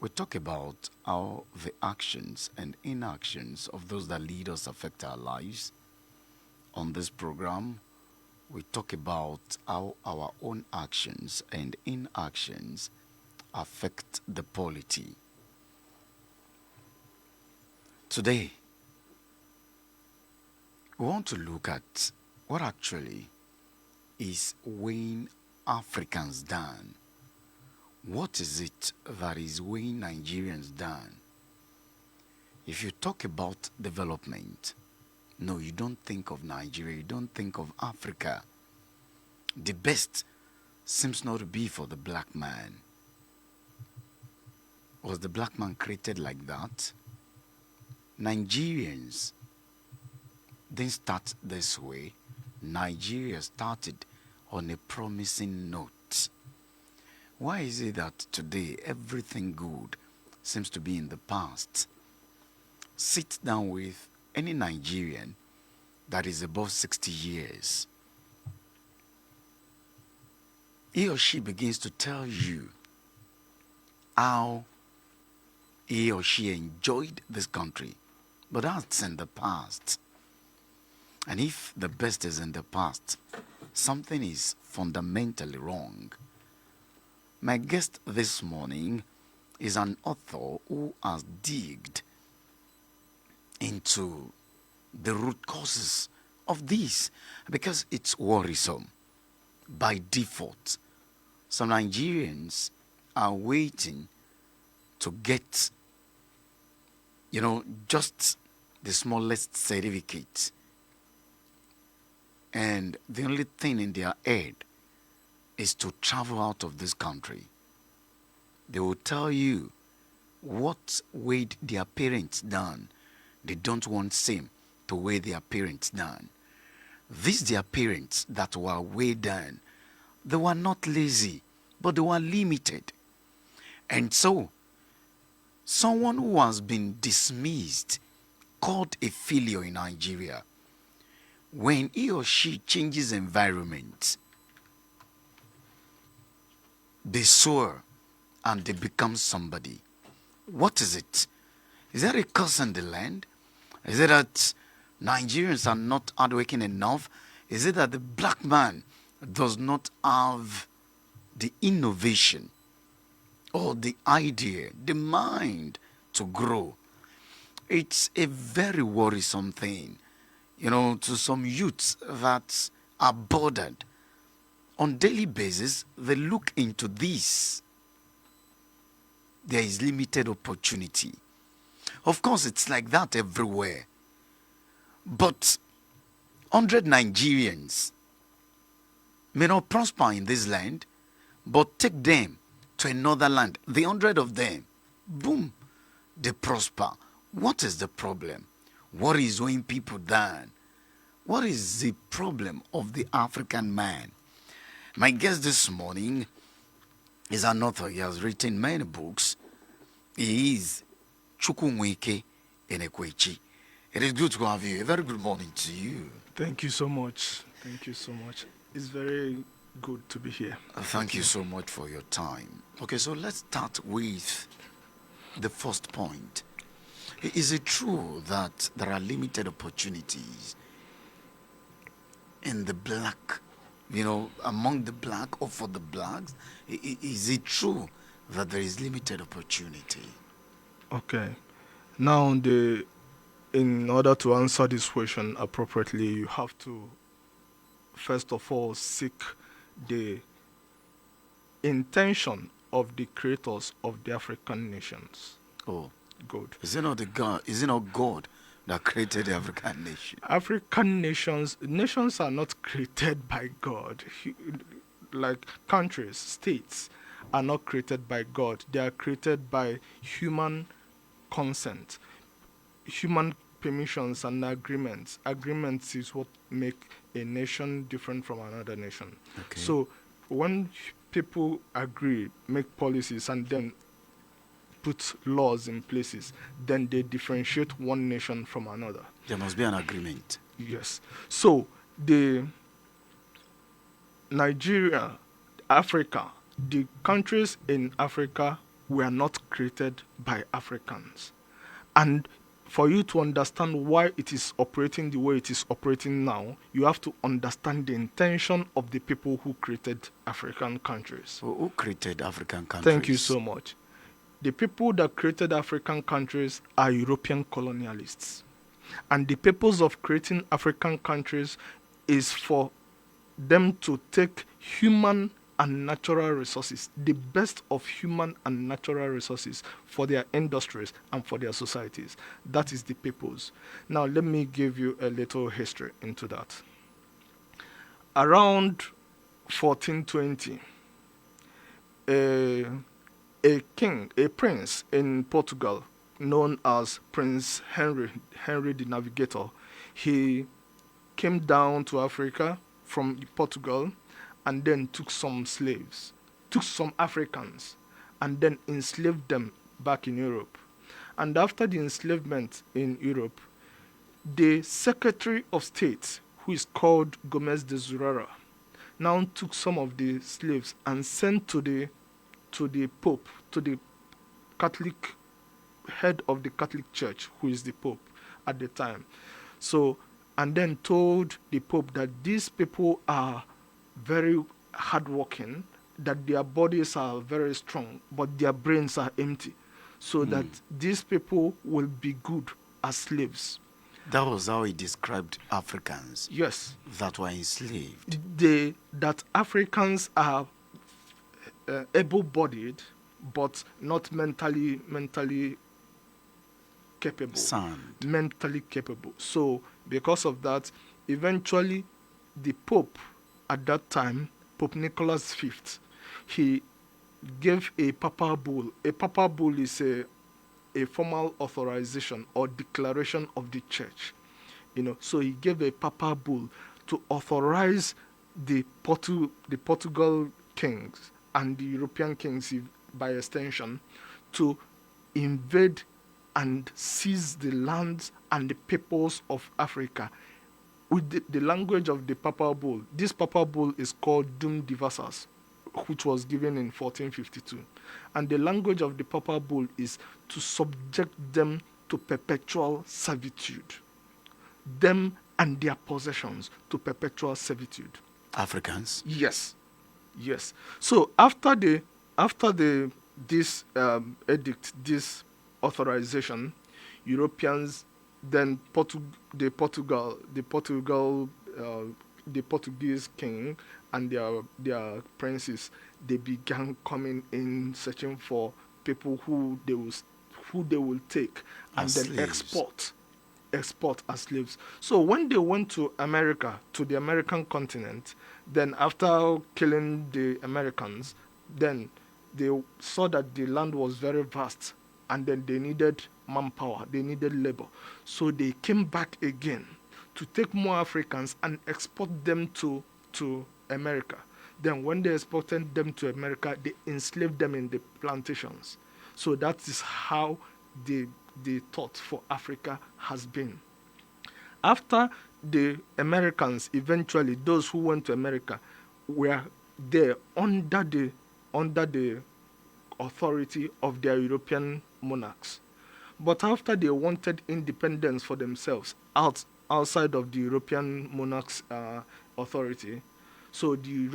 we talk about how the actions and inactions of those that lead us affect our lives. On this program, we talk about how our own actions and inactions affect the polity. Today, we want to look at what actually is weighing Africans down. What is it that is weighing Nigerians down? If you talk about development, no, you don't think of Nigeria, you don't think of Africa. The best seems not to be for the black man. Was the black man created like that? Nigerians didn't start this way. Nigeria started on a promising note. Why is it that today everything good seems to be in the past? Sit down with any Nigerian that is above 60 years. He or she begins to tell you how he or she enjoyed this country. But that's in the past. And if the best is in the past, something is fundamentally wrong. My guest this morning is an author who has digged into the root causes of this because it's worrisome. By default, some Nigerians are waiting to get, just the smallest certificate. And the only thing in their head is to travel out of this country. They will tell you what weighed their parents down. They don't want same to weigh their parents down. These their parents that were weighed down, they were not lazy, but they were limited. And so, someone who has been dismissed, called a failure in Nigeria, when he or she changes environment, they soar and they become somebody. What is it? Is there a curse in the land? Is it that Nigerians are not hardworking enough? Is it that the black man does not have the innovation or the idea, the mind to grow? It's a very worrisome thing, to some youths that are bothered. On daily basis, they look into this. There is limited opportunity. Of course, it's like that everywhere. But 100 Nigerians may not prosper in this land, but take them to another land. The 100 of them, boom, they prosper. What is the problem? What is weighing people down? What is the problem of the African man? My guest this morning is an author. He has written many books. He is Chukwunwike Enekwechi. It is good to have you. A very good morning to you. Thank you so much. It's very good to be here. Thank you so much for your time. Okay, so let's start with the first point. Is it true that there are limited opportunities in the black, among the black or for the blacks? Is it true that there is limited opportunity? Okay. Now, in order to answer this question appropriately, you have to, first of all, seek the intention of the creators of the African nations. Oh. Good. Is it not God that created the African nation? African nations are not created by God. Like countries, states are not created by God. They are created by human consent, human permissions and agreements. Agreements is what make a nation different from another nation. Okay. So when people agree, make policies, and then put laws in places, then they differentiate one nation from another. There must be an agreement. Yes. So the Nigeria, Africa, the countries in Africa were not created by Africans. And for you to understand why it is operating the way it is operating now, you have to understand the intention of the people who created African countries. Who created African Thank you countries? so much. The people that created African countries are European colonialists. And the purpose of creating African countries is for them to take human and natural resources, the best of human and natural resources for their industries and for their societies. That is the purpose. Now, let me give you a little history into that. Around 1420, a, a prince in Portugal known as Prince Henry the Navigator, he came down to Africa from Portugal and then took some slaves, took some Africans, and then enslaved them back in Europe. And after the enslavement in Europe, the Secretary of State, who is called Gomez de Zurara, now took some of the slaves and sent to the Pope, to the Catholic head of the Catholic Church, who is the Pope at the time. So, and then told the Pope that these people are very hardworking, that their bodies are very strong, but their brains are empty. So that these people will be good as slaves. That was how he described Africans Yes, that were enslaved. that Africans are able-bodied, but not mentally capable. Sound. Mentally capable. So because of that, eventually the Pope at that time, Pope Nicholas V, he gave a papal bull. A papal bull is a formal authorization or declaration of the church. So he gave a papal bull to authorize the Portugal kings and the European kings, by extension, to invade and seize the lands and the peoples of Africa with the language of the papal bull. This papal bull is called Dum Divasas, which was given in 1452. And the language of the papal bull is to subject them to perpetual servitude, them and their possessions to perpetual servitude. Africans? Yes, yes. So after this edict, this authorization, Europeans, then the Portuguese king and their princes, they began coming in searching for people who they will take and As then slaves. export as slaves. So when they went to America, to the American continent, then after killing the Americans, then they saw that the land was very vast and then they needed manpower, they needed labor. So they came back again to take more Africans and export them to America. Then when they exported them to America, they enslaved them in the plantations. So that is how the thought for Africa has been. After the Americans, eventually those who went to America were there under the authority of their European monarchs. But after they wanted independence for themselves outside of the European monarchs' authority, so the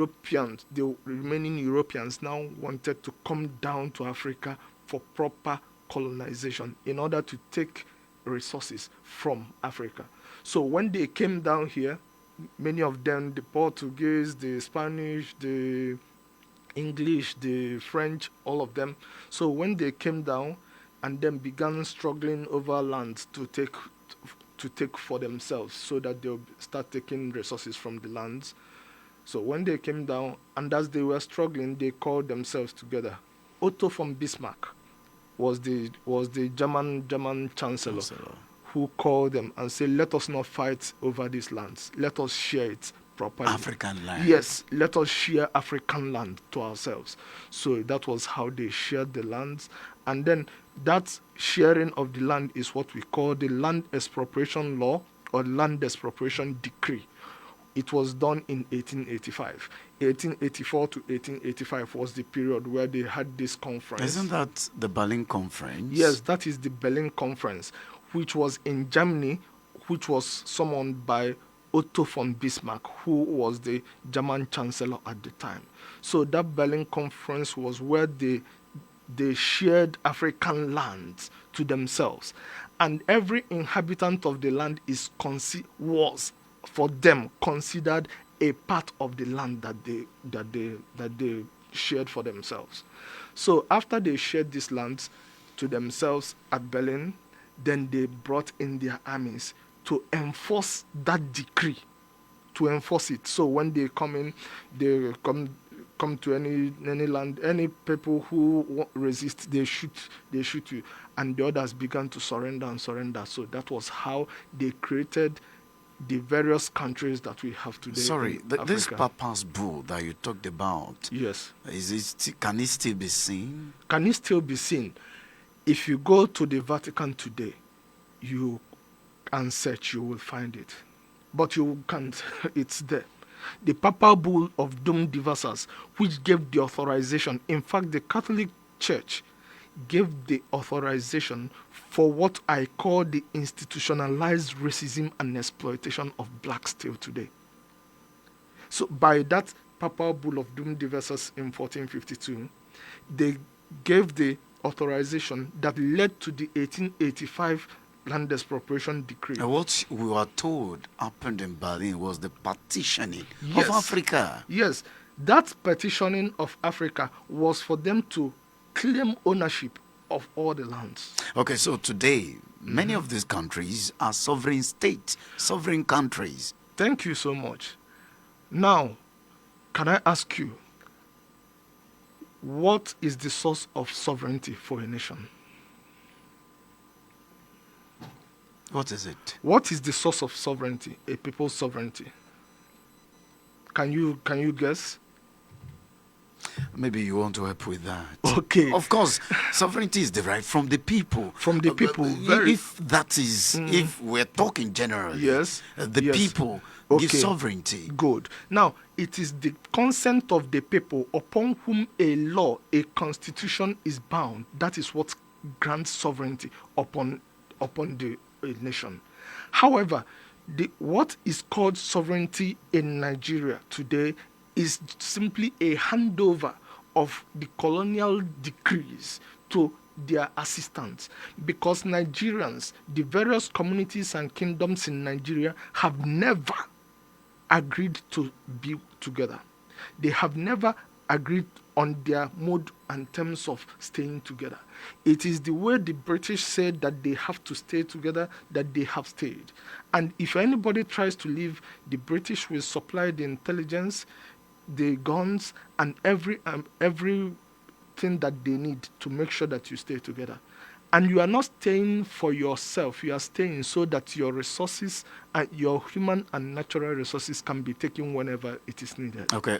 remaining Europeans now wanted to come down to Africa for proper colonization in order to take resources from Africa. So when they came down here, many of them, the Portuguese, the Spanish, the English, the French, all of them. So when they came down and then began struggling over land to take for themselves, so that they'll start taking resources from the lands. So when they came down and as they were struggling, they called themselves together. Otto von Bismarck was the German chancellor who called them and said, "Let us not fight over these lands. Let us share it properly." African land. Yes, let us share African land to ourselves. So that was how they shared the lands. And then that sharing of the land is what we call the Land Expropriation Law or Land Expropriation Decree. It was done in 1885. 1884 to 1885 was the period where they had this conference. Isn't that the Berlin Conference? Yes, that is the Berlin Conference, which was in Germany, which was summoned by Otto von Bismarck, who was the German chancellor at the time. So that Berlin Conference was where they shared African lands to themselves, and every inhabitant of the land was for them considered a part of the land that they shared for themselves. So after they shared these lands to themselves at Berlin, then they brought in their armies to enforce that decree, to enforce it. So when they come in, they come to any land, any people who resist, they shoot you, and the others began to surrender and surrender. So that was how they created the various countries that we have today. Sorry, this Africa. Papa's bull that you talked about, Yes. Can it still be seen? Can it still be seen? If you go to the Vatican today, you can search, you will find it. But you can't, it's there. The Papal Bull of Dum Diversas, which gave the authorization, in fact, the Catholic Church gave the authorization for what I call the institutionalized racism and exploitation of blacks till today. So by that Papal Bull of Dum Diversas in 1452, they gave the authorization that led to the 1885 Land Expropriation Decree. And what we were told happened in Berlin was the partitioning Yes. of Africa. Yes, that partitioning of Africa was for them to claim ownership of all the lands. Okay, so today, many of these countries are sovereign states, sovereign countries. Thank you so much. Now, can I ask you, what is the source of sovereignty for a nation? What is it? What is the source of sovereignty, a people's sovereignty? Can you guess? Maybe you want to help with that. Okay. Of course, sovereignty is derived from the people. From the people. Very. If that is, if we're talking generally, Yes. the Yes. people give sovereignty. Good. Now, it is the consent of the people upon whom a law, a constitution is bound. That is what grants sovereignty upon a nation. However, what is called sovereignty in Nigeria today is simply a handover of the colonial decrees to their assistants, because Nigerians, the various communities and kingdoms in Nigeria, have never agreed to be together. They have never agreed on their mode and terms of staying together. It is the way the British said that they have to stay together that they have stayed. And if anybody tries to leave, the British will supply the intelligence, the guns, and everything that they need to make sure that you stay together. And you are not staying for yourself. You are staying so that your resources, and your human and natural resources, can be taken whenever it is needed. Okay.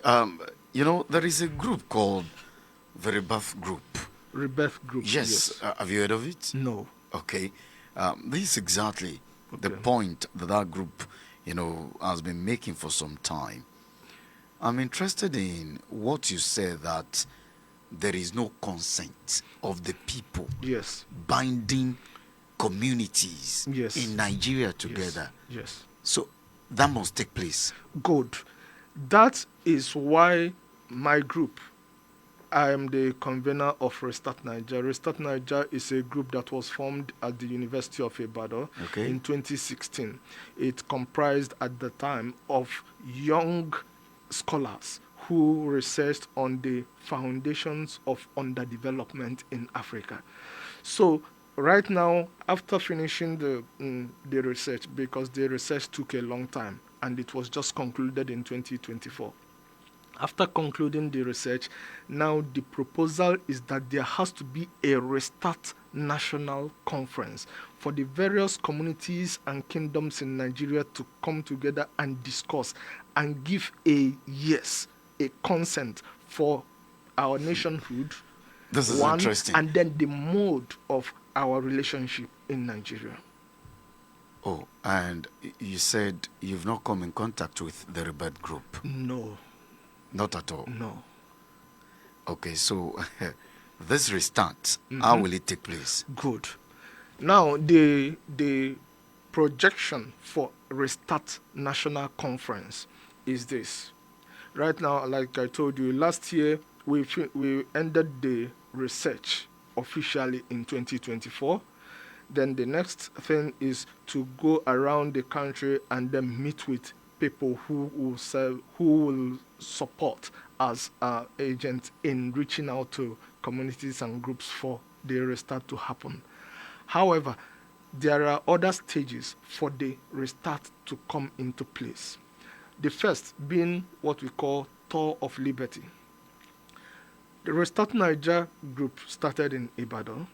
There is a group called the Rebirth Group. Rebirth Group. Yes. Have you heard of it? No. Okay. This is exactly the Okay. point that group, has been making for some time. I'm interested in what you said, that there is no consent of the people Yes. binding communities Yes. in Nigeria together. Yes. So that must take place. Good. That is why my group, I am the convener of Restart Niger. Restart Niger is a group that was formed at the University of Ibadan in 2016. It comprised at the time of young scholars who researched on the foundations of underdevelopment in Africa. So right now, after finishing the research, because the research took a long time and it was just concluded in 2024. After concluding the research, now the proposal is that there has to be a Restart National Conference for the various communities and kingdoms in Nigeria to come together and discuss and give a consent for our nationhood. This is interesting. And then the mode of our relationship in Nigeria. Oh, and you said you've not come in contact with the rebel group. No, Not at all. no. Okay, so this restart, how Mm-hmm. will it take place? Good. Now, the projection for Restart National Conference is this. Right now, like I told you, last year we ended the research officially in 2024. Then the next thing is to go around the country and then meet with people who will serve, who will support as agents in reaching out to communities and groups for the restart to happen. However, there are other stages for the restart to come into place. The first being what we call Tour of Liberty. The Restart Niger group started in Ibadan.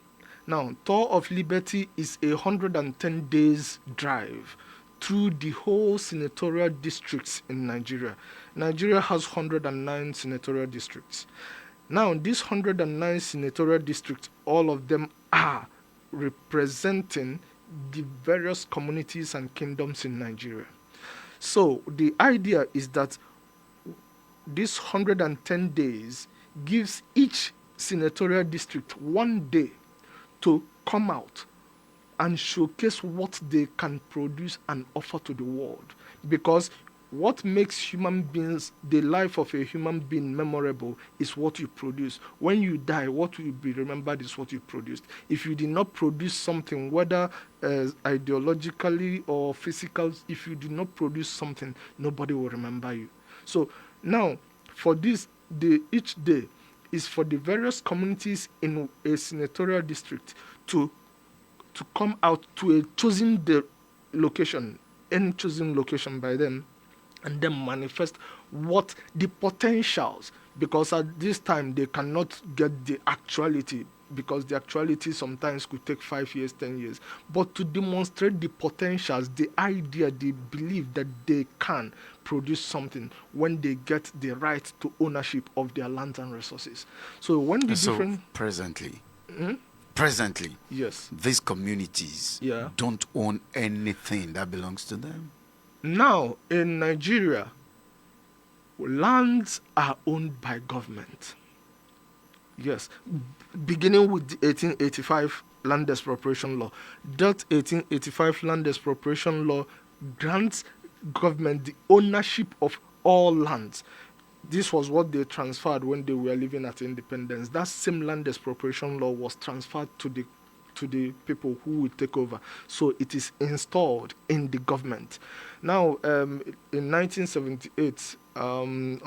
Now, Tour of Liberty is 110 days drive through the whole senatorial districts in Nigeria. Nigeria has 109 senatorial districts. Now, these 109 senatorial districts, all of them are representing the various communities and kingdoms in Nigeria. So, the idea is that this 110 days gives each senatorial district 1 day to come out and showcase what they can produce and offer to the world. Because what makes human beings, the life of a human being memorable is what you produce. When you die, what will be remembered is what you produced. If you did not produce something, whether ideologically or physical, if you did not produce something, nobody will remember you. So now, for this, each day is for the various communities in a senatorial district to come out to a chosen location, any chosen location by them, and then manifest what the potentials, because at this time they cannot get the actuality, because the actuality sometimes could take 5 years, 10 years, but to demonstrate the potentials, the idea, the belief that they can produce something when they get the right to ownership of their lands and resources. So when the So different presently, yes, these communities yeah. don't own anything that belongs to them. Now in Nigeria, lands are owned by government. Yes, beginning with the 1885 Land Expropriation Law. That 1885 Land Expropriation Law grants government the ownership of all lands. This was what they transferred when they were living at independence. That same land expropriation law was transferred to the people who will take over. So it is installed in the government. Now, in 1978, President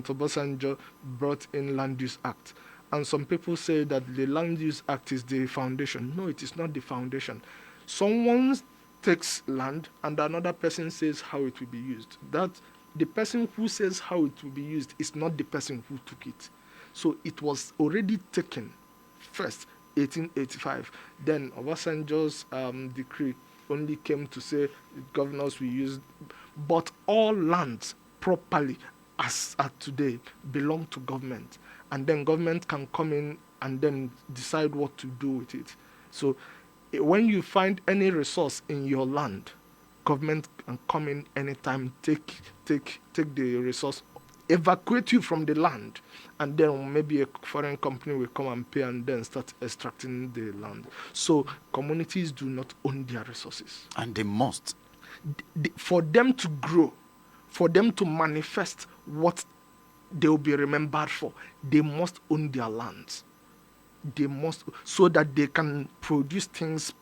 Obasanjo brought in Land Use Act. And some people say that the Land Use Act is the foundation. No, it is not the foundation. Someone takes land and another person says how it will be used. That the person who says how it will be used is not the person who took it. So it was already taken first, 1885. Then Obasanjo's decree only came to say governors will use, but all lands properly as at today belong to government, and then government can come in and then decide what to do with it. So when you find any resource in your land, government can come in anytime, take the resource, evacuate you from the land, and then maybe a foreign company will come and pay and then start extracting the land. So communities do not own their resources. And they must. For them to grow, for them to manifest what they will be remembered for, they must own their lands. They must, so that they can produce things,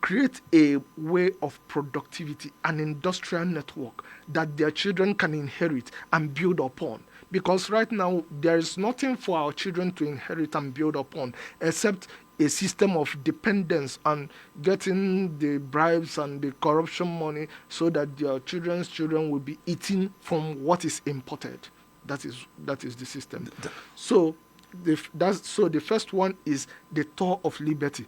create a way of productivity, an industrial network that their children can inherit and build upon. Because right now, there is nothing for our children to inherit and build upon except a system of dependence and getting the bribes and the corruption money so that their children's children will be eating from what is imported. That is the system. So the first one is the Tour of Liberty,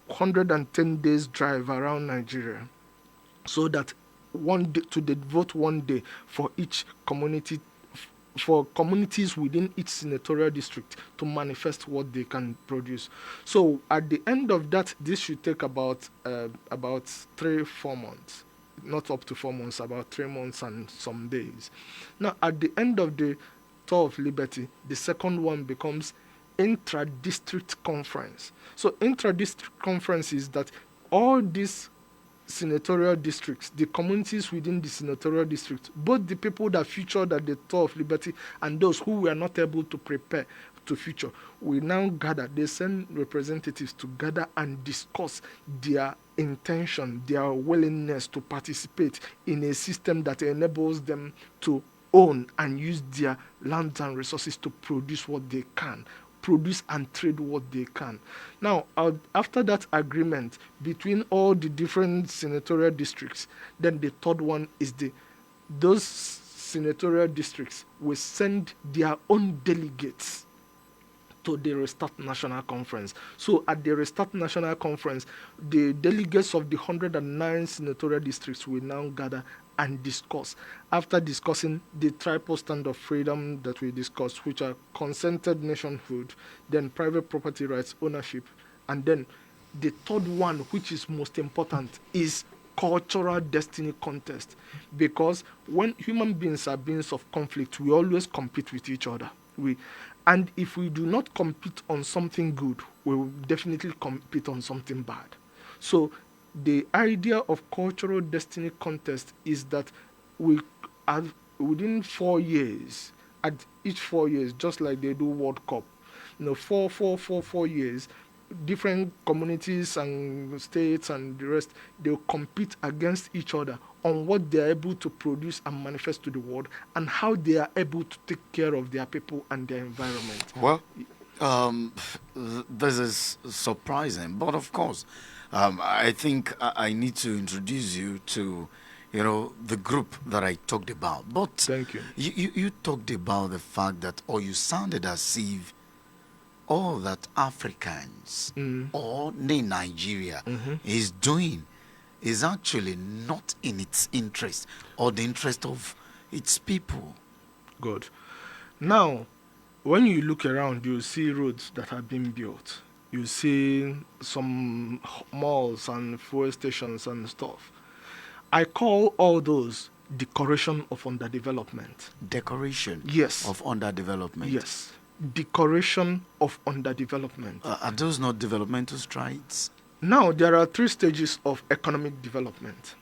110 days drive around Nigeria, so that one day, to devote 1 day for each community for communities within each senatorial district to manifest what they can produce. So at the end of that, this should take about 3-4 months, not up to 4 months, about 3 months and some days. Now at the end of the tour of liberty, the second one becomes intra-district conference. So intra-district conference is that all these senatorial districts, the communities within the senatorial districts, both the people that featured at the tour of liberty and those who were not able to prepare to feature, we now gather. They send representatives to gather and discuss their intention, their willingness to participate in a system that enables them to own and use their lands and resources to produce what they can, produce and trade what they can. Now, after that agreement between all the different senatorial districts, then the third one is those senatorial districts will send their own delegates to the Restart National Conference. So at the Restart National Conference, the delegates of the 109 senatorial districts will now gather and discuss. After discussing the triple stand of freedom that we discussed, which are consented nationhood, then private property rights, ownership, and then the third one, which is most important, is cultural destiny contest. Because when human beings are beings of conflict, we always compete with each other. And if we do not compete on something good, we will definitely compete on something bad. So the idea of cultural destiny contest is that we have, within 4 years, at each 4 years, just like they do World Cup, 4 years, different communities and states and the rest, they'll compete against each other on what they are able to produce and manifest to the world, and how they are able to take care of their people and their environment. Well, this is surprising, but of course, I think I need to introduce you to, the group that I talked about. But Thank you. You talked about the fact that, or you sounded as if all that Africans or Nigeria is doing is actually not in its interest or the interest of its people. Good. Now, when you look around, you see roads that are being built. You see some malls and fuel stations and stuff. I call all those decoration of underdevelopment. Decoration Yes. of underdevelopment. Yes. Decoration of underdevelopment. Are those not developmental strides? Now, there are 3 stages of economic development.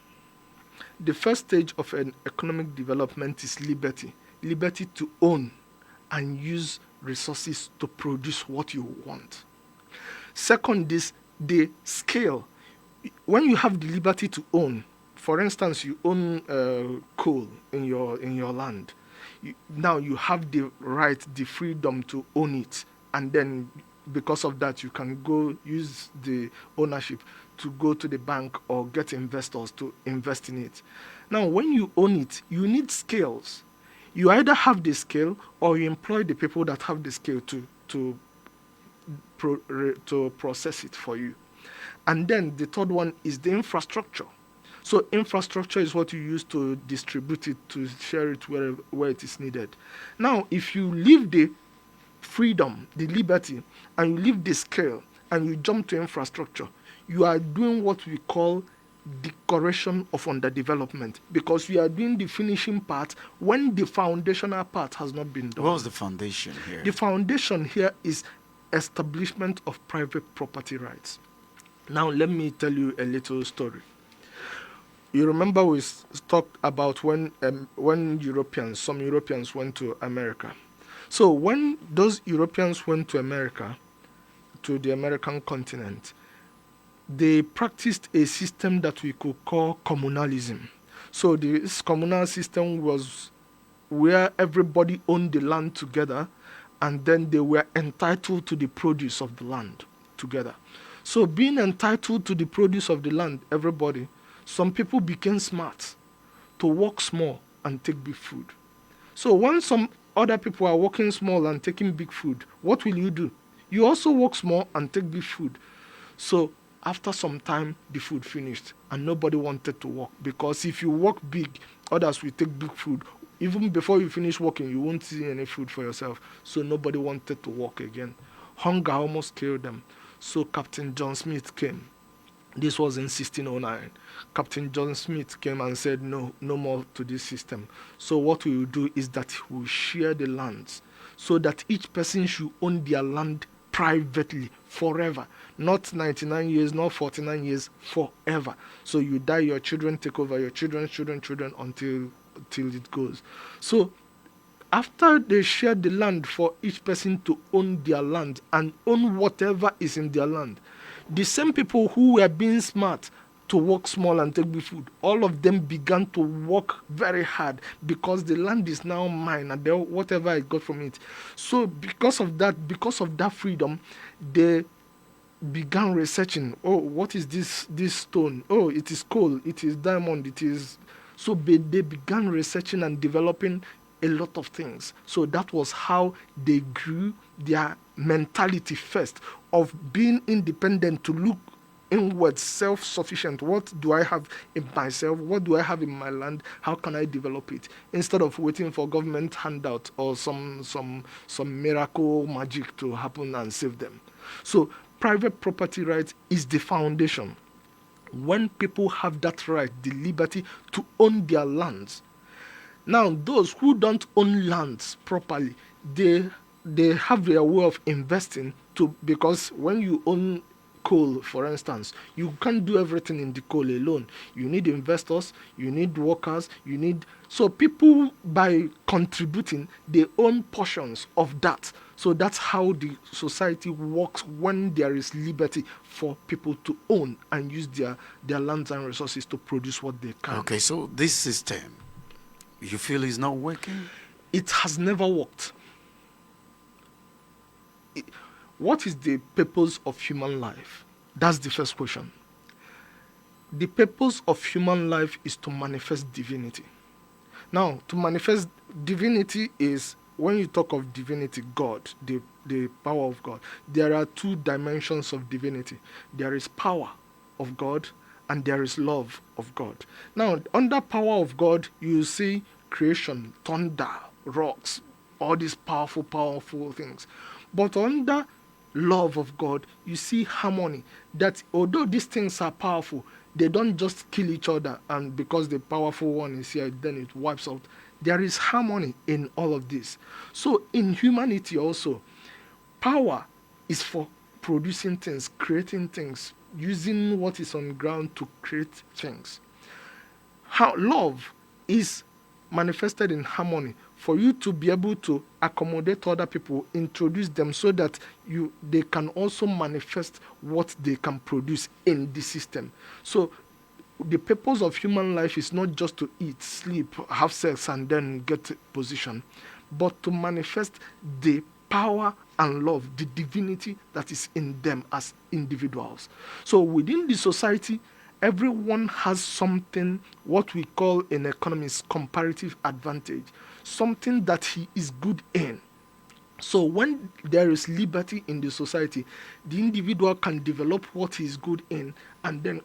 The first stage of an economic development is liberty. Liberty to own and use resources to produce what you want. Second is the scale. When you have the liberty to own, for instance, you own coal in your land. Now you have the right, the freedom to own it, and then because of that, you can go use the ownership to go to the bank or get investors to invest in it. Now, when you own it, you need skills. You either have the skill or you employ the people that have the skill to process it for you. And then the third one is the infrastructure. So infrastructure is what you use to distribute it, to share it where it is needed. Now, if you leave the freedom, the liberty, and you leave the scale, and you jump to infrastructure, you are doing what we call decoration of underdevelopment, because you are doing the finishing part when the foundational part has not been done. What's the foundation here? The foundation here is establishment of private property rights. Now, let me tell you a little story. You remember we talked about when some Europeans went to America. So when those Europeans went to America, to the American continent, they practiced a system that we could call communalism. So this communal system was where everybody owned the land together, and then they were entitled to the produce of the land together. So being entitled to the produce of the land, everybody, some people became smart to work small and take big food. So when some other people are working small and taking big food, what will you do? You also work small and take big food. So after some time, the food finished and nobody wanted to work, because if you work big, others will take big food. Even before you finish working, you won't see any food for yourself. So nobody wanted to work again. Hunger almost killed them. So Captain John Smith came. This was in 1609. Captain John Smith came and said, no, no more to this system. So what we will do is that we will share the lands so that each person should own their land privately forever. Not 99 years, not 49 years, forever. So you die, your children take over, your children's children until it goes. So after they shared the land for each person to own their land and own whatever is in their land, the same people who were being smart to work small and take big food, all of them began to work very hard because the land is now mine and whatever I got from it. So because of that freedom, they began researching. Oh, what is this stone? Oh, it is coal, it is diamond, it is. So they began researching and developing a lot of things. So that was how they grew their mentality first of being independent, to look inward, self-sufficient. What do I have in myself? What do I have in my land? How can I develop it? Instead of waiting for government handout or some miracle magic to happen and save them. So private property rights is the foundation. When people have that right, the liberty to own their lands. Now, those who don't own lands properly, they have their way of investing because when you own coal, for instance, you can't do everything in the coal alone. You need investors, you need workers, so people, by contributing, they own portions of that. So that's how the society works when there is liberty for people to own and use their lands and resources to produce what they can. Okay, so this system, you feel is not working? It has never worked. What is the purpose of human life? That's the first question. The purpose of human life is to manifest divinity. Now, to manifest divinity is, when you talk of divinity, God, the power of God, there are two dimensions of divinity. There is power of God and there is love of God. Now, under power of God, you see creation, thunder, rocks, all these powerful things. But under love of God, you see harmony. That although these things are powerful, they don't just kill each other, and because the powerful one is here, then it wipes out. There is harmony in all of this. So in humanity also, power is for producing things, creating things, using what is on ground to create things. How love is manifested in harmony, for you to be able to accommodate other people, introduce them so that they can also manifest what they can produce in the system. So the purpose of human life is not just to eat, sleep, have sex, and then get position, but to manifest the power and love, the divinity that is in them as individuals. So within the society, everyone has something, what we call in economics comparative advantage, something that he is good in. So when there is liberty in the society, the individual can develop what he is good in and then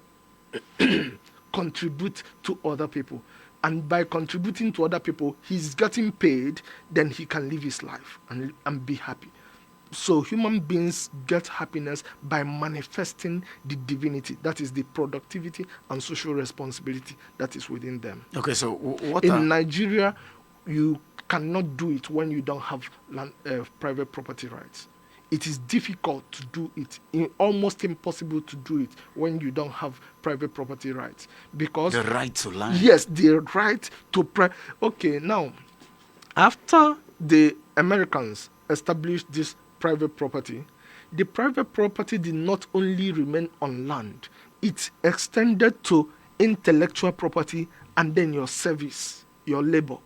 contribute to other people. And by contributing to other people, he's getting paid, then he can live his life and be happy. So human beings get happiness by manifesting the divinity, that is the productivity and social responsibility that is within them. Okay, so what in Nigeria, you cannot do it when you don't have private property rights. It is difficult to do it, almost impossible to do it when you don't have private property rights. Because the right to land. Yes, the right to okay, now, after the Americans established this private property, the private property did not only remain on land, it extended to intellectual property and then your service, your labor,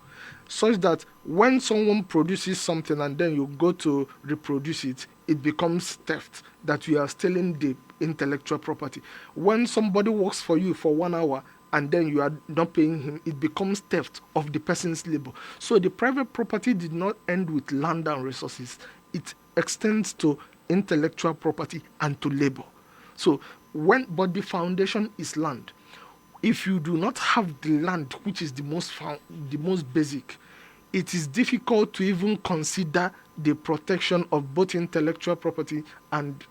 such that when someone produces something and then you go to reproduce it, it becomes theft, that you are stealing the intellectual property. When somebody works for you for 1 hour and then you are not paying him, it becomes theft of the person's labor. So the private property did not end with land and resources. It extends to intellectual property and to labor. So but the foundation is land. If you do not have the land, which is the most basic, it is difficult to even consider the protection of both intellectual property and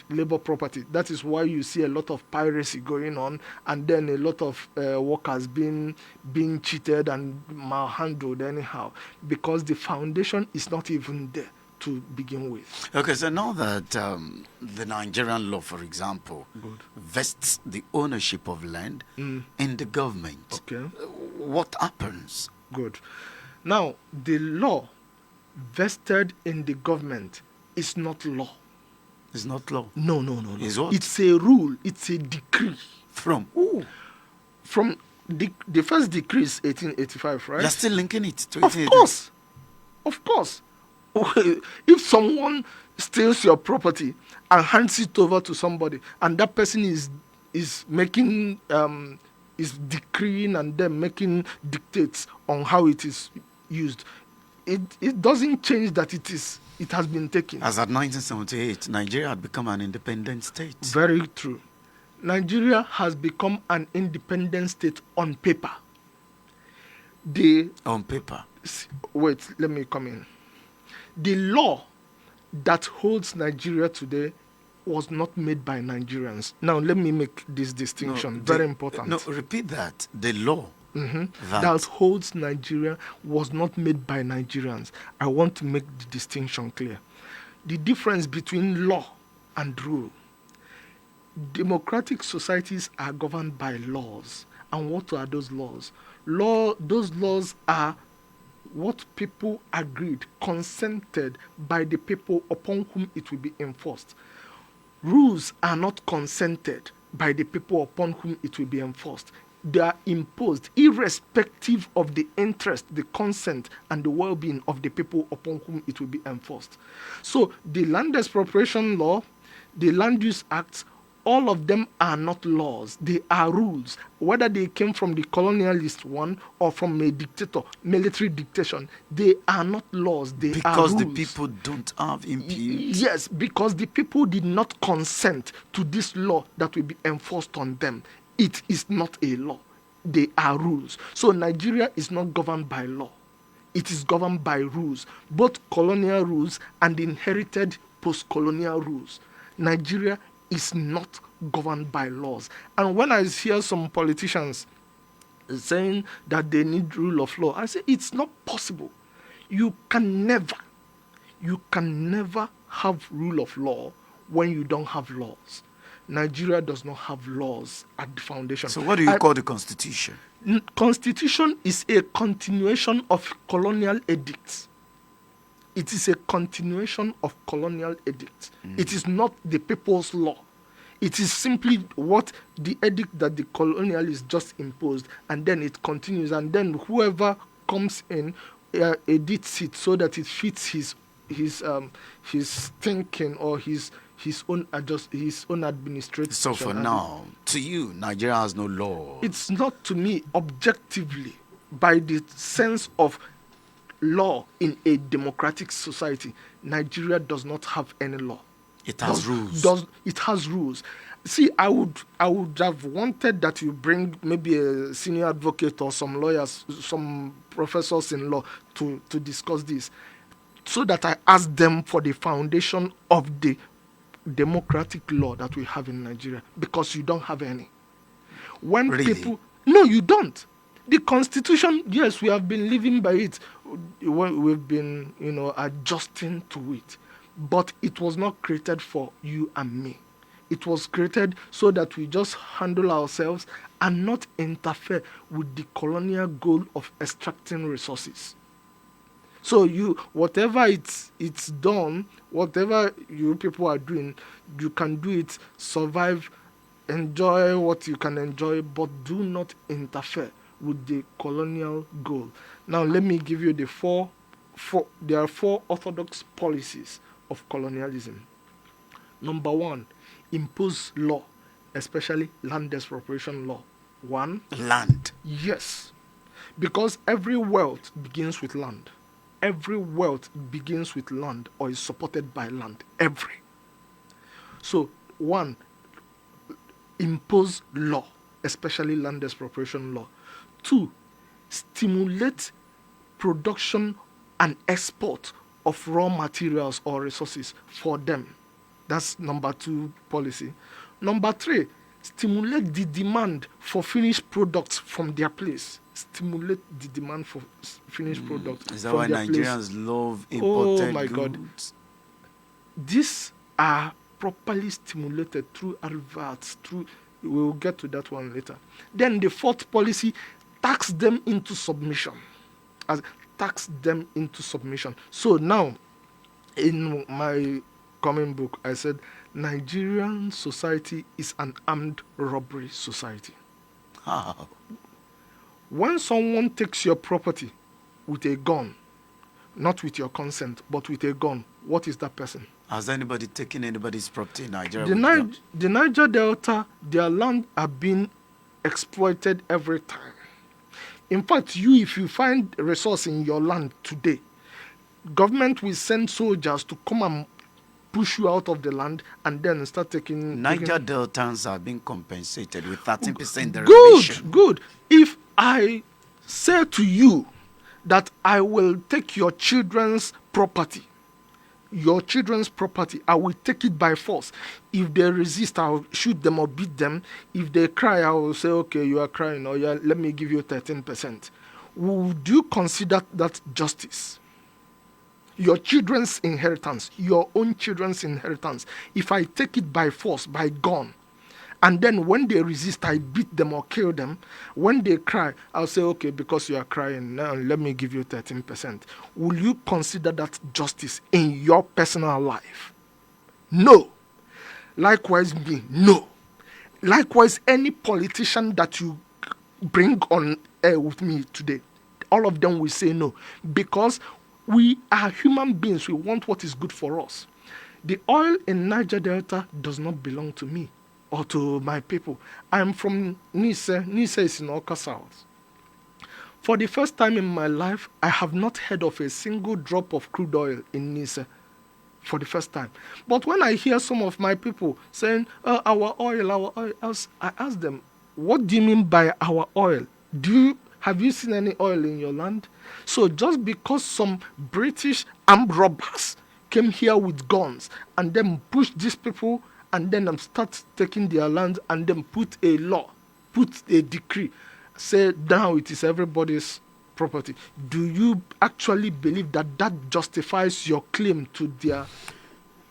labor property. That is why you see a lot of piracy going on, and then a lot of workers being cheated and malhandled anyhow, because the foundation is not even there to begin with. Okay, so now that the Nigerian law, for example, Good. vests the ownership of land in the government, Okay. what happens? Good. Now, the law vested in the government is not law. It's not law. No. Is what? It's a rule. It's a decree. From who? From the first decree is 1885, right? You're still linking it to Of course. Of course. If someone steals your property and hands it over to somebody, and that person is making is decreeing and then making dictates on how it is used, it doesn't change that it has been taken. As at 1978, Nigeria had become an independent state. Very true. Nigeria has become an independent state on paper. On paper. Wait, let me come in. The law that holds Nigeria today was not made by Nigerians. Now, let me make this distinction. Very important. No, repeat that. The law that holds Nigeria was not made by Nigerians. I want to make the distinction clear. The difference between law and rule. Democratic societies are governed by laws. And what are those laws? Those laws are what people agreed, consented by the people upon whom it will be enforced. Rules are not consented by the people upon whom it will be enforced. They are imposed irrespective of the interest, the consent, and the well-being of the people upon whom it will be enforced. So the Land Expropriation Law, the Land Use Acts, all of them are not laws. They are rules. Whether they came from the colonialist one or from a dictator, military dictation, they are not laws. They are rules. Because the people don't have impute. Yes, because the people did not consent to this law that will be enforced on them. It is not a law. They are rules. So Nigeria is not governed by law. It is governed by rules, both colonial rules and inherited post-colonial rules. Nigeria is not governed by laws. And when I hear some politicians saying that they need rule of law, I say it's not possible. You can never have rule of law when you don't have laws. Nigeria does not have laws at the foundation. So what do you call the constitution? Constitution is a continuation of colonial edicts. It is a continuation of colonial edicts. It is not the people's law. It is simply what the edict that the colonialists just imposed, and then it continues, and then whoever comes in edits it so that it fits his thinking or his own administration. So for now, to you, Nigeria has no law. It's not, to me, objectively, by the sense of law in a democratic society. Nigeria does not have any law. It has rules. It has rules. See, I would have wanted that you bring maybe a senior advocate or some lawyers, some professors in law to discuss this, so that I ask them for the foundation of the democratic law that we have in Nigeria, because you don't have any. When really? people, no, you don't. The Constitution, yes, we have been living by it. We've been, adjusting to it. But it was not created for you and me. It was created so that we just handle ourselves and not interfere with the colonial goal of extracting resources. So whatever it's done, whatever you people are doing, you can do it, survive, enjoy what you can enjoy, but do not interfere with the colonial goal. Now let me give you there are four orthodox policies of colonialism. Number one, impose law, especially land expropriation law. One. Land. Yes. Because every wealth begins with land. Every wealth begins with land or is supported by land. Every. So, one, impose law, especially land expropriation law. Two, stimulate production and export of raw materials or resources for them. That's number 2 policy. Number 3, stimulate the demand for finished products from their place. Stimulate the demand for finished products Is that from why their place. Nigerians love Oh imported my God. goods? These are properly stimulated through adverts, through, we'll get to that one later. Then the 4th policy, tax them into submission. Tax them into submission. So now, in my coming book, I said Nigerian society is an armed robbery society. How? When someone takes your property with a gun, not with your consent, but with a gun, what is that person? Has anybody taken anybody's property in Nigeria? The Niger Delta, their land are being exploited every time. In fact, if you find a resource in your land today, government will send soldiers to come and push you out of the land and then start taking... Niger Deltans are being compensated with 13% derivation. Good. If I say to you that I will take your children's property, I will take it by force. If they resist, I'll shoot them or beat them. If they cry, I will say, okay, you are crying, or yeah, let me give you 13%. Would you consider that justice? Your children's inheritance, your own children's inheritance. If I take it by force, by gun, and then when they resist, I beat them or kill them. When they cry, I'll say, okay, because you are crying, now let me give you 13%. Will you consider that justice in your personal life? No. Likewise, me, no. Likewise, any politician that you bring on air with me today, all of them will say no. Because we are human beings. We want what is good for us. The oil in Niger Delta does not belong to me or to my people. I'm from Nice. Nice is in Oka South. For the first time in my life, I have not heard of a single drop of crude oil in Nice. For the first time. But when I hear some of my people saying, our oil, I ask them, what do you mean by our oil? Have you seen any oil in your land? So just because some British armed robbers came here with guns and then pushed these people and then start taking their land and then put a law, put a decree, say now it is everybody's property. Do you actually believe that that justifies your claim to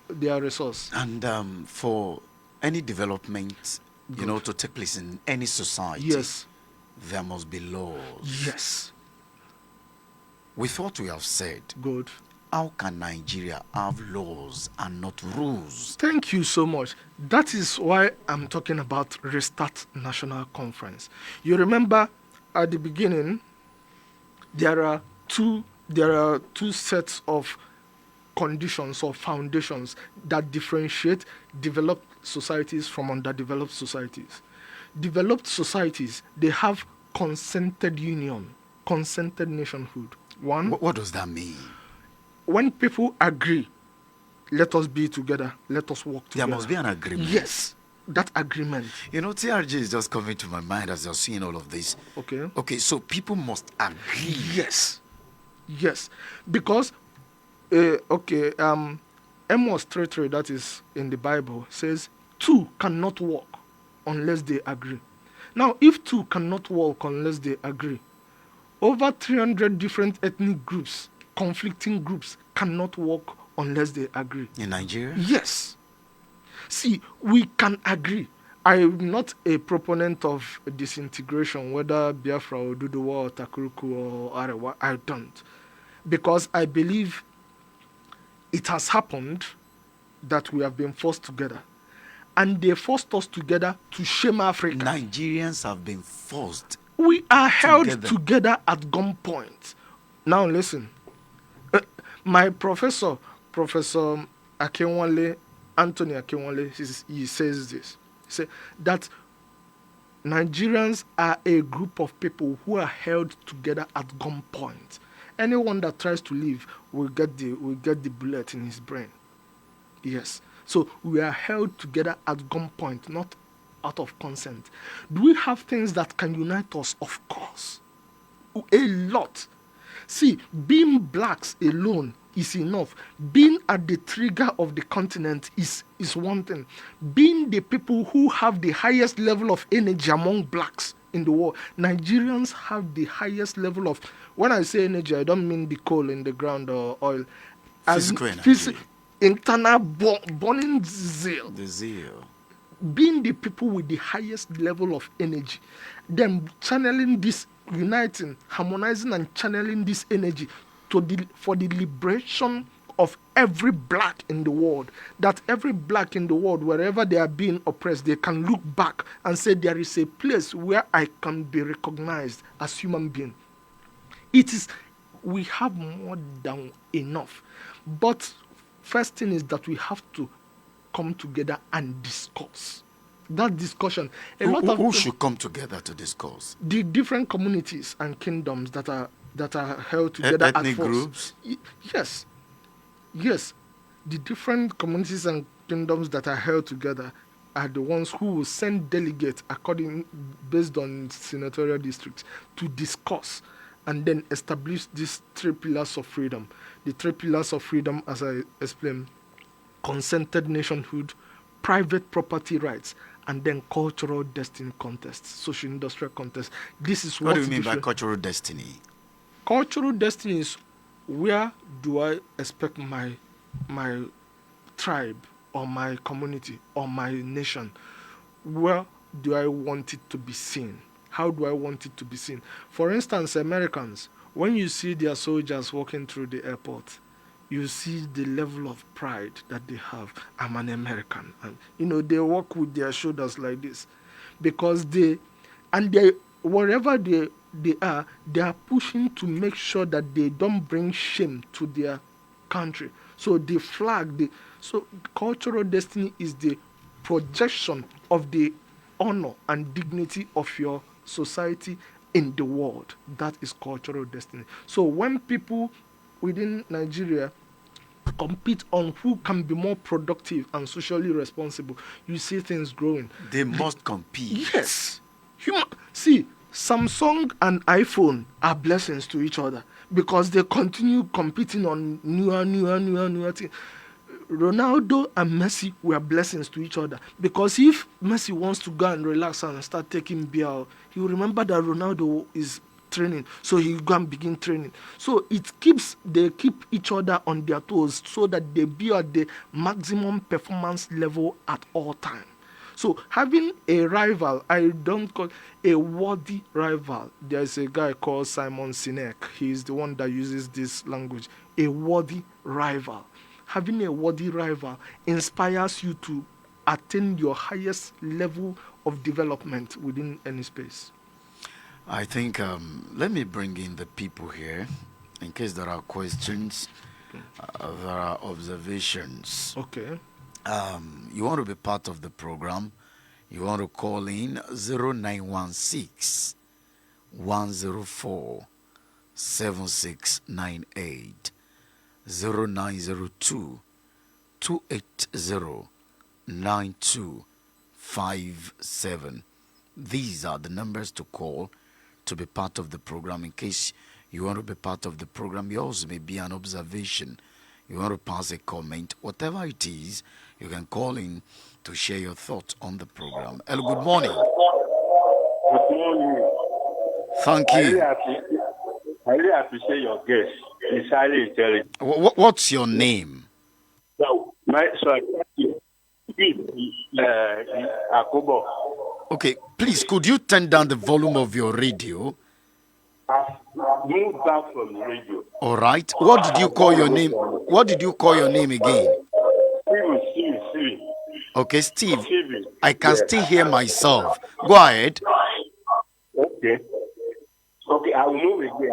their resource? And for any development, to take place in any society, yes, there must be laws. Yes. With what we have said, good. How can Nigeria have laws and not rules? Thank you so much. That is why I'm talking about Restart National Conference. You remember at the beginning, there are two sets of conditions or foundations that differentiate developed societies from underdeveloped societies. Developed societies, they have consented union, consented nationhood. One. What does that mean? When people agree, let us be together, let us work together. There must be an agreement. Yes, that agreement. TRG is just coming to my mind as you're seeing all of this. Okay, so people must agree. Yes, because, Amos 3:3, that is in the Bible, says, two cannot walk unless they agree. Now, if two cannot walk unless they agree, over 300 different ethnic groups, conflicting groups, cannot work unless they agree. In Nigeria? Yes. See, we can agree. I'm not a proponent of disintegration, whether Biafra or Duduwa or Takuruku or Arewa. I don't. Because I believe it has happened that we have been forced together. And they forced us together to shame Africa. Nigerians have been forced. We are held together at gunpoint. Now listen. My professor, Professor Akinwale, Anthony Akinwale, he says this. He said that Nigerians are a group of people who are held together at gunpoint. Anyone that tries to leave will get the bullet in his brain. Yes. So we are held together at gunpoint, not out of consent. Do we have things that can unite us? Of course. A lot. See, being blacks alone is enough. Being at the trigger of the continent is one thing. Being the people who have the highest level of energy among blacks in the world. Nigerians have the highest level of, when I say energy, I don't mean the coal in the ground or oil. I mean Physical energy. internal burning zeal. The zeal. Being the people with the highest level of energy, them channeling this, uniting, harmonizing, and channeling this energy for the liberation of every black in the world. That every black in the world, wherever they are being oppressed, they can look back and say there is a place where I can be recognized as human being. It is, we have more than enough. But first thing is that we have to come together and discuss. That discussion, Who should come together to discuss? the different communities and kingdoms that are held together Ethnic at first. groups? Yes, yes, the different communities and kingdoms that are held together are the ones who will send delegates based on senatorial districts to discuss and then establish these 3 pillars of freedom. The 3 pillars of freedom, as I explained: consented nationhood, private property rights, and then cultural destiny contests, social industrial contests. This is What do you mean by cultural destiny? Cultural destiny is, where do I expect my tribe or my community or my nation, where do I want it to be seen? How do I want it to be seen? For instance, Americans, when you see their soldiers walking through the airport, you see the level of pride that they have. I'm an American. And they walk with their shoulders like this because they wherever they are pushing to make sure that they don't bring shame to their country. So the flag, so cultural destiny is the projection of the honor and dignity of your society in the world. That is cultural destiny. So when people within Nigeria compete on who can be more productive and socially responsible, you see things growing. They must compete. Yes. See, Samsung and iPhone are blessings to each other because they continue competing on newer things. Ronaldo and Messi were blessings to each other because if Messi wants to go and relax and start taking beer, he will remember that Ronaldo is training, so he go and begin training. So they keep each other on their toes so that they be at the maximum performance level at all time. So having a rival, I don't call a worthy rival. There's a guy called Simon Sinek. He's the one that uses this language. A worthy rival. Having a worthy rival inspires you to attain your highest level of development within any space. I think, let me bring in the people here in case there are questions, there are observations. Okay. You want to be part of the program, you want to call in 0916 104 7698, 0902 280 9257. These are the numbers to call to be part of the program. In case you want to be part of the program, yours may be an observation, you want to pass a comment, whatever it is, you can call in to share your thoughts on the program. Hello, good morning. Good morning. Thank you. I really appreciate your guest. He's highly intelligent. What's your name? So, thank you. Akobo. Okay, please, could you turn down the volume of your radio? I've moved back from the radio. All right. What did you call your name? What did you call your name again? Steve. Okay, Steve. Steve. I can still hear myself. Go ahead. Okay, I will move again.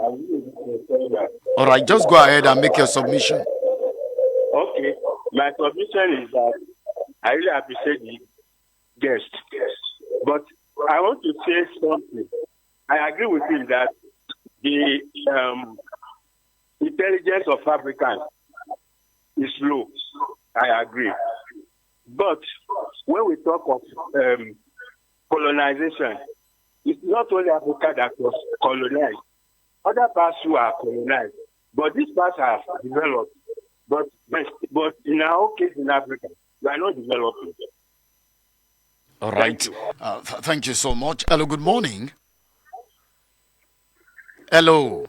All right, just go ahead and make your submission. Okay, my submission is that I really appreciate the guest. But I want to say something. I agree with him that the intelligence of Africans is low. I agree. But when we talk of colonization, it's not only Africa that was colonized. other parts who are colonized, but these parts are developed. But in our own case in Africa, we are not developing. All Thank right. you. Thank you so much. Hello, good morning. Hello.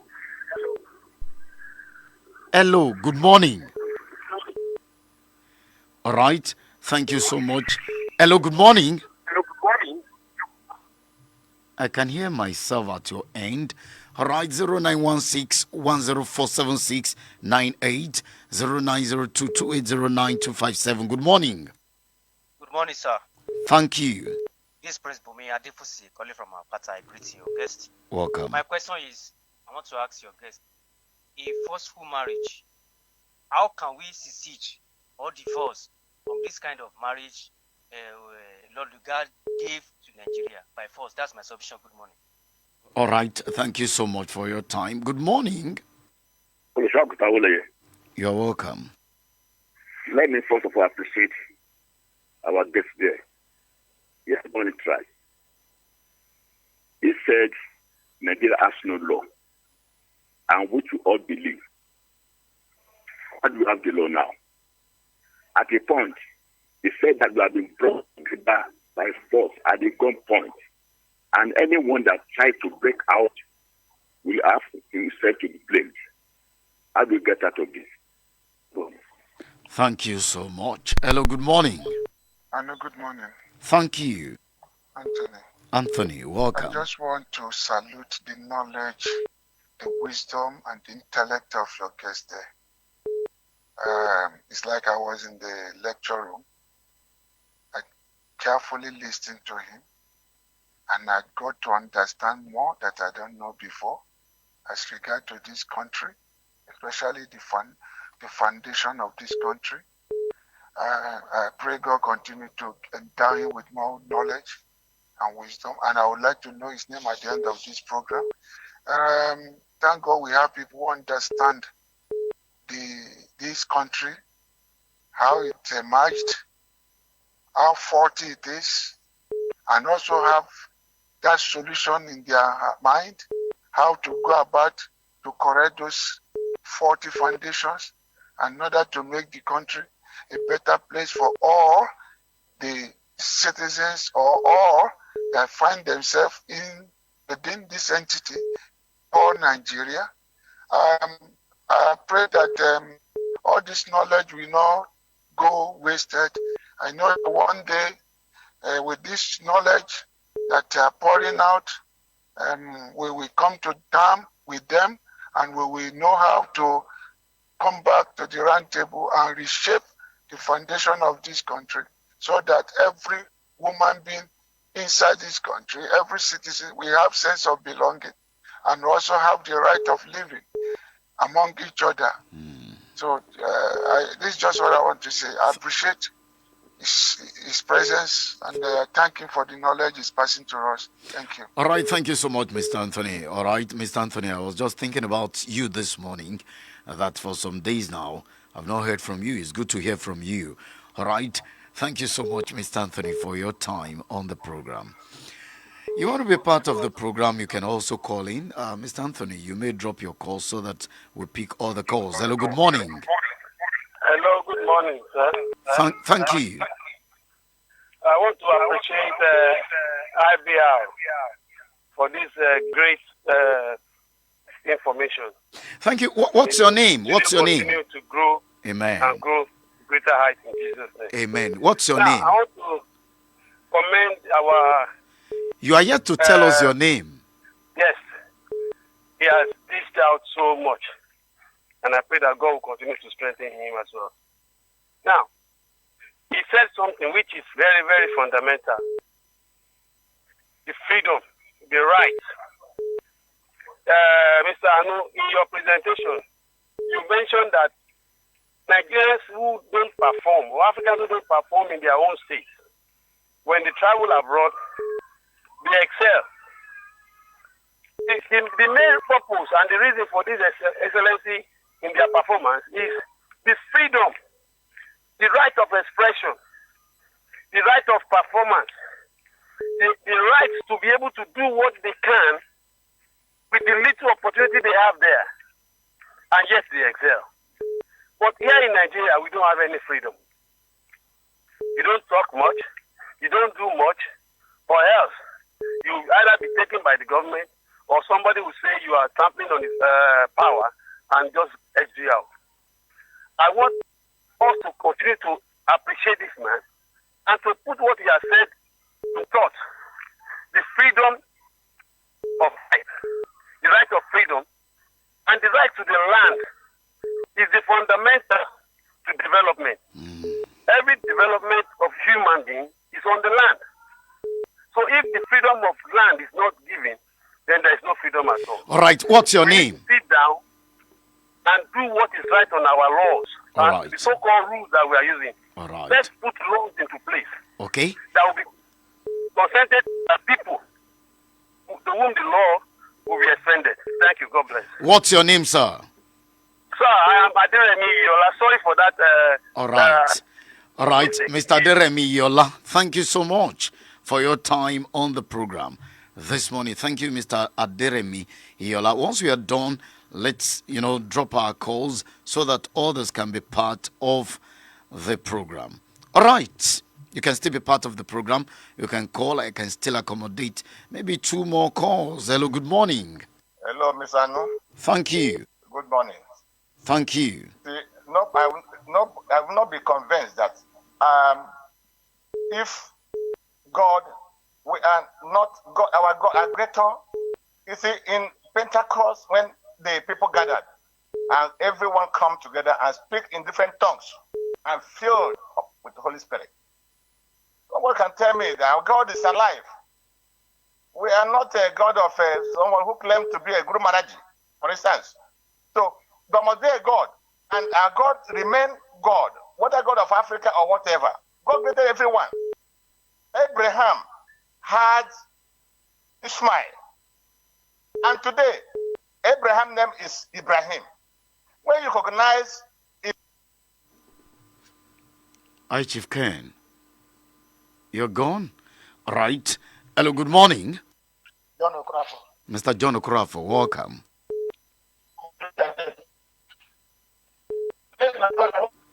Hello, good morning. All right. Thank you so much. Hello, good morning. I can hear myself at your end. All right, 0916 1047698 Good morning. Good morning, sir. Thank you. This is Prince Bumi Adefusi calling from Apata. I greet your guest. Welcome. My question is, I want to ask your guest, a forceful marriage, how can we secede or divorce from this kind of marriage Lord God gave to Nigeria by force? That's my submission. Good morning. All right. Thank you so much for your time. Good morning. You're welcome. Let me first of all appreciate our guest there. Yes, morning try. He said Nigeria has no law, and which we all believe. How do we have the law now? At a point, he said that we have been brought together by force at the gunpoint, and anyone that tries to break out will have himself to be blamed. How do we get out of this? Thank you so much. Hello, good morning. Hello, good morning, Thank you. Anthony. Anthony, I welcome. just want to salute the knowledge, the wisdom, and the intellect of your guest there. It's like I was in the lecture room. I carefully listened to him, and I got to understand more that I don't know before as regard to this country, especially the foundation of this country. I pray God continue to endow him with more knowledge and wisdom, and I would like to know his name at the end of this program. Thank God we have people who understand this country, how it emerged, how faulty it is, and also have that solution in their mind, how to go about to correct those faulty foundations in order to make the country a better place for all the citizens or all that find themselves within this entity called Nigeria. I pray that all this knowledge will not go wasted. I know that one day with this knowledge that they are pouring out, we will come to terms with them, and we will know how to come back to the round table and reshape the foundation of this country, so that every woman being inside this country, every citizen, we have sense of belonging and also have the right of living among each other. So this is just what I want to say. I appreciate his presence, and thank him for the knowledge he's passing to us. Thank you. All right, thank you so much, Mr. Anthony. All right, Mr. Anthony, I was just thinking about you this morning, that for some days now, I've not heard from you. It's good to hear from you. All right, thank you so much, Mr. Anthony, for your time on the program. You want to be part of the program, you can also call in. Mr. Anthony, you may drop your call so that we pick all the calls. Hello, good morning. Hello, good morning, sir. Thank you. I want to appreciate IBR for this great information. Thank you. What's your name? What's your name? Continue to grow Amen. and grow greater heights in Jesus' name. Amen. What's your Now, name? I want to commend our... You are yet to tell us your name. Yes, he has dished out so much, and I pray that God will continue to strengthen him as well. Now, he said something which is very, very fundamental. The freedom, the right. Mr. Anu, in your presentation, you mentioned that Nigerians who don't perform, or Africans who don't perform in their own states, when they travel abroad, they excel. The main purpose and the reason for this excellency in their performance is the freedom, the right of expression, the right of performance, the right to be able to do what they can with the little opportunity they have there, and yes, they excel. But here in Nigeria, we don't have any freedom. You don't talk much, you don't do much, or else you either be taken by the government or somebody will say you are trampling on his power and just exit you out. I want us to continue to appreciate this man and to put what he has said to thought. The freedom of life, the right of freedom, and the right to the land is the fundamental to development. Every development of human being is on the land. So if the freedom of land is not given, then there is no freedom at all. All right, what's your name? Sit down and do what is right on our laws. All and right. the so-called rules that we are using. All right. Let's put laws into place Okay. that will be consented by people to whom the law will be extended. Thank you. God bless. What's your name, sir? Sir, I am Adiremi Yola. Sorry for that. All right. All right, Mr. Deremi Yola, thank you so much for your time on the program this morning. Thank you, Mr. Aderemi Yola. Once we are done, let's, drop our calls so that others can be part of the program. All right. You can still be part of the program. You can call. I can still accommodate maybe 2 more calls. Hello, good morning. Hello, Miss Anu. Thank you. Good morning. Thank you. See, I will not be convinced that if God, we are not God, our God, our Creator. You see, in Pentecost, when the people gathered and everyone come together and speak in different tongues and filled up with the Holy Spirit. Someone can tell me that our God is alive. We are not a God of someone who claims to be a Guru Maharaji, for instance. So there must be a God, and our God remain God, whether God of Africa or whatever. God created everyone. Abraham had Ishmael, and today Abraham's name is Ibrahim. When you recognize Hi, Chief Ken. You're gone? All right. Hello, good morning. John Okrafo, Mr. John Okorafo, welcome.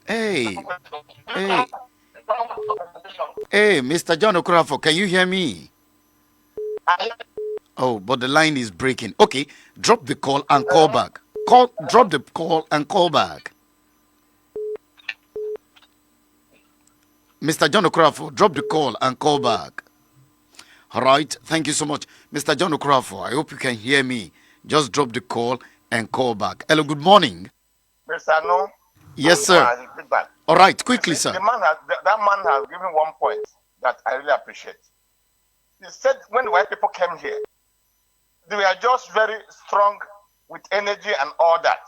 Hey, Mr. John Okorafo, can you hear me? Oh, but the line is breaking. Okay, drop the call and call back. Drop the call and call back. Mr. John Okorafo, drop the call and call back. All right, thank you so much. Mr. John Okorafo, I hope you can hear me. Just drop the call and call back. Hello, good morning. Mr. Anu. Yes, sir. All right, quickly, sir. That man has given one point that I really appreciate. He said when the white people came here, they were just very strong with energy and all that.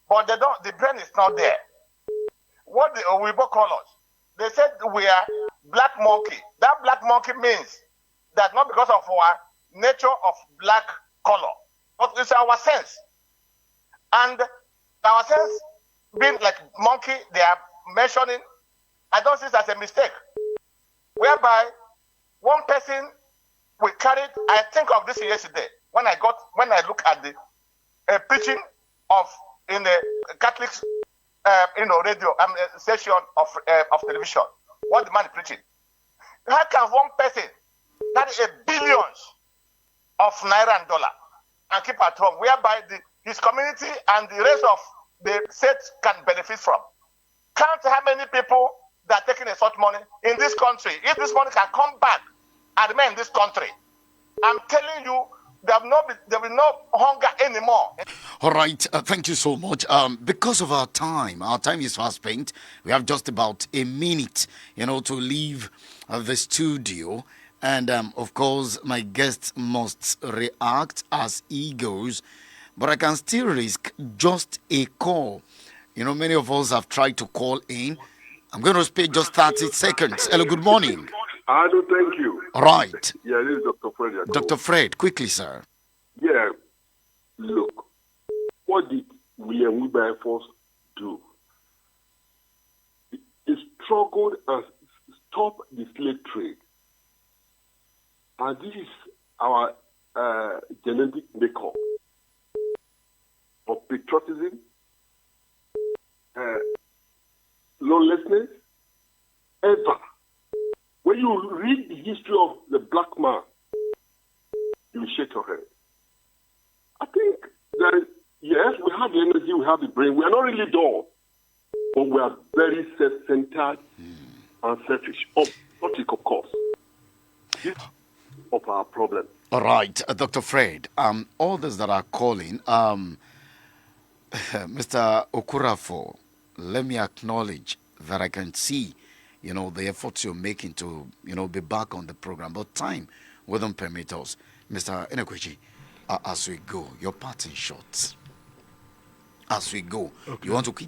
But the brain is not there. What the Owibo call us, they said we are black monkey. That black monkey means that not because of our nature of black color, but it's our sense. And our sense being like monkey, they are mentioning, I don't see it as a mistake. Whereby one person we carried, I think of this yesterday when I look at the preaching in the Catholic radio session of television. What the man is preaching. How can one person carry billions of naira and dollar and keep at home, whereby his community and the rest of the state can benefit from? Count how many people that are taking such money in this country. If this money can come back and remain in this country, I'm telling you, there will no hunger anymore. All right, thank you so much. Because of our time is fast spent. We have just about a minute, to leave the studio. And of course, my guest must react as he goes. But I can still risk just a call. Many of us have tried to call in. I'm going to speak just 30 seconds. Hello, good morning. Hello, thank you. All right. Yeah, this is Dr. Fred. Dr. Fred, quickly, sir. Yeah, look, what did William Wilberforce do? He struggled and stopped the slave trade. And this is our genetic makeup. patriotism, lawlessness, ever. When you read the history of the black man, you shake your head. I think that, yes, we have the energy, we have the brain. We are not really dull, but we are very self-centered and selfish. Patriotic, of course. This is of our problem. All right, Dr. Fred, all those that are calling, Mr. Okurafo, let me acknowledge that I can see, the efforts you're making to, be back on the program, but time wouldn't permit us. Mr. Enekwechi, as we go, your part in short. As we go, Okay. you want to keep